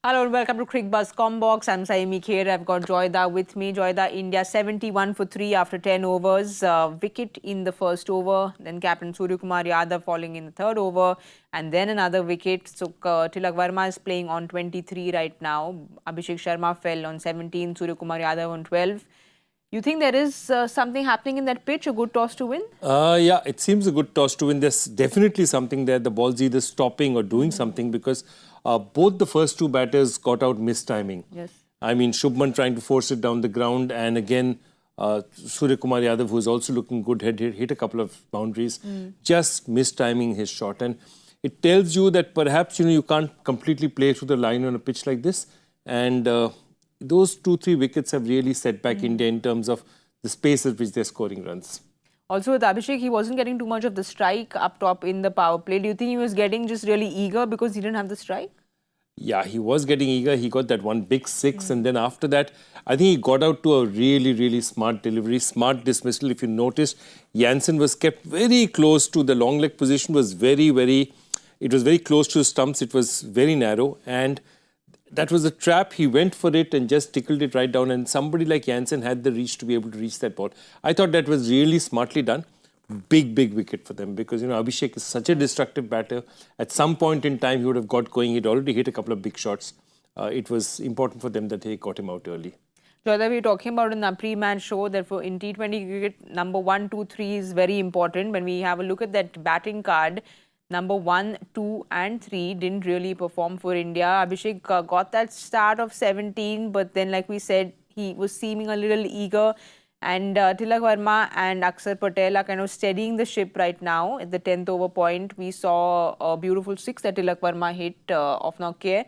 Hello and welcome to Cricbuzz Comm Box. I'm Saiyami Kher. I've got Joy with me. Joy India 71 for 3 after 10 overs. Wicket in the first over. Then Captain Suryakumar Yadav falling in the third over. And then another wicket. So Tilak Verma is playing on 23 right now. Abhishek Sharma fell on 17. Suryakumar Yadav on 12. You think there is something happening in that pitch? A good toss to win? Yeah, it seems a good toss to win. There's definitely something there. The ball's either stopping or doing something because both the first two batters got out mistiming. Yes. I mean, Shubman trying to force it down the ground, and again, Suryakumar Yadav, who's also looking good, had hit a couple of boundaries, just mistiming his shot. And it tells you that perhaps, you can't completely play through the line on a pitch like this. And those 2-3 wickets have really set back India in terms of the space at which they're scoring runs. Also with Abhishek, he wasn't getting too much of the strike up top in the power play. Do you think he was getting just really eager because he didn't have the strike? Yeah, he was getting eager. He got that one big six. And then after that, I think he got out to a really, really smart delivery, smart dismissal. If you noticed, Jansen was kept very close to the long leg position, was it was very close to the stumps. It was very narrow. And that was a trap. He went for it and just tickled it right down. And somebody like Jansen had the reach to be able to reach that ball. I thought that was really smartly done. Big wicket for them because, Abhishek is such a destructive batter. At some point in time, he would have got going. He'd already hit a couple of big shots. It was important for them that they got him out early. Joyda, we were talking about in the pre-match show that for in T20 cricket, number 1, 2, 3 is very important. When we have a look at that batting card, number 1, 2 and 3 didn't really perform for India. Abhishek got that start of 17, but then like we said, he was seeming a little eager. And Tilak Verma and Akshar Patel are kind of steadying the ship right now. At the 10th over point, we saw a beautiful 6 that Tilak Verma hit off Nokia.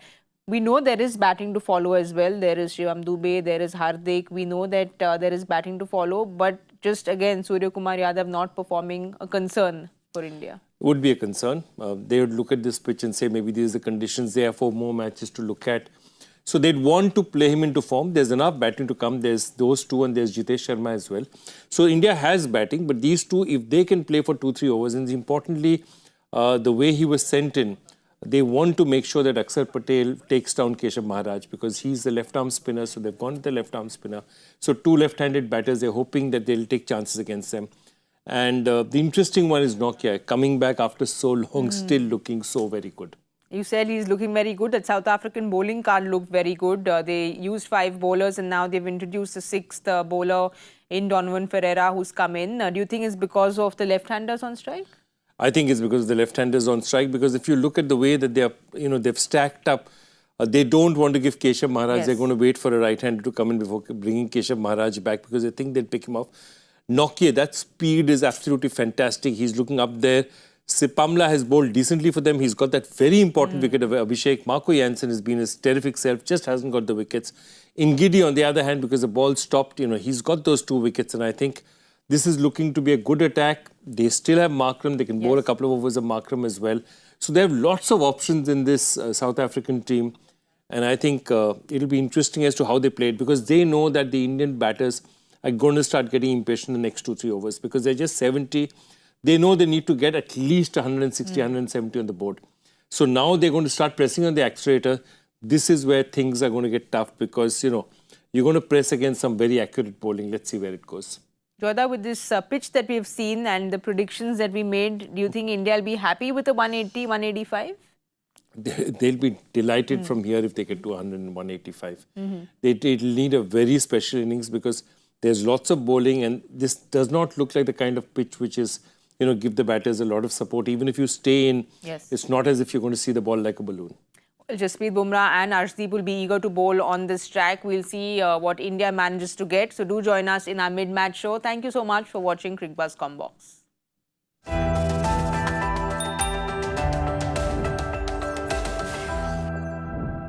We know there is batting to follow as well. There is Shivam Dube, there is Hardik. We know that there is batting to follow. But just again, Suryakumar Yadav not performing, a concern for India. Would be a concern. They would look at this pitch and say maybe these are the conditions. There are 4 more matches to look at. So they'd want to play him into form. There's enough batting to come. There's those two and there's Jitesh Sharma as well. So India has batting, but these two, if they can play for 2-3 overs, and importantly, the way he was sent in, they want to make sure that Akshar Patel takes down Keshav Maharaj because he's the left-arm spinner, so they've gone to the left-arm spinner. So 2 left-handed batters, they're hoping that they'll take chances against them. And the interesting one is Nokia, coming back after so long, still looking so very good. You said he's looking very good. That South African bowling card looked very good. They used 5 bowlers and now they've introduced a 6th bowler in Donovan Ferreira who's come in. Do you think it's because of the left-handers on strike? I think it's because of the left-handers on strike because if you look at the way that they are, they've stacked up, they don't want to give Keshav Maharaj. Yes. They're going to wait for a right-hander to come in before bringing Keshav Maharaj back because they think they'll pick him off. Nokia, that speed is absolutely fantastic. He's looking up there. Sipamla has bowled decently for them. He's got that very important wicket of Abhishek. Marco Jansen has been his terrific self, just hasn't got the wickets. In Giddy, on the other hand, because the ball stopped, he's got those 2 wickets. And I think this is looking to be a good attack. They still have Markram. They can bowl a couple of overs of Markram as well. So they have lots of options in this South African team. And I think it'll be interesting as to how they play it because they know that the Indian batters are going to start getting impatient in the next 2-3 overs because they're just 70. They know they need to get at least 160, 170 on the board. So now they're going to start pressing on the accelerator. This is where things are going to get tough because, you're going to press against some very accurate bowling. Let's see where it goes. Joyda, with this pitch that we've seen and the predictions that we made, do you think India will be happy with a 180, 185? They'll be delighted from here if they get to 100 and 185. They'll need a very special innings because there's lots of bowling and this does not look like the kind of pitch which is, give the batters a lot of support. Even if you stay in, it's not as if you're going to see the ball like a balloon. Well, Jasprit Bumrah and Arshdeep will be eager to bowl on this track. We'll see what India manages to get. So do join us in our mid-match show. Thank you so much for watching Cricbuzz Comm Box.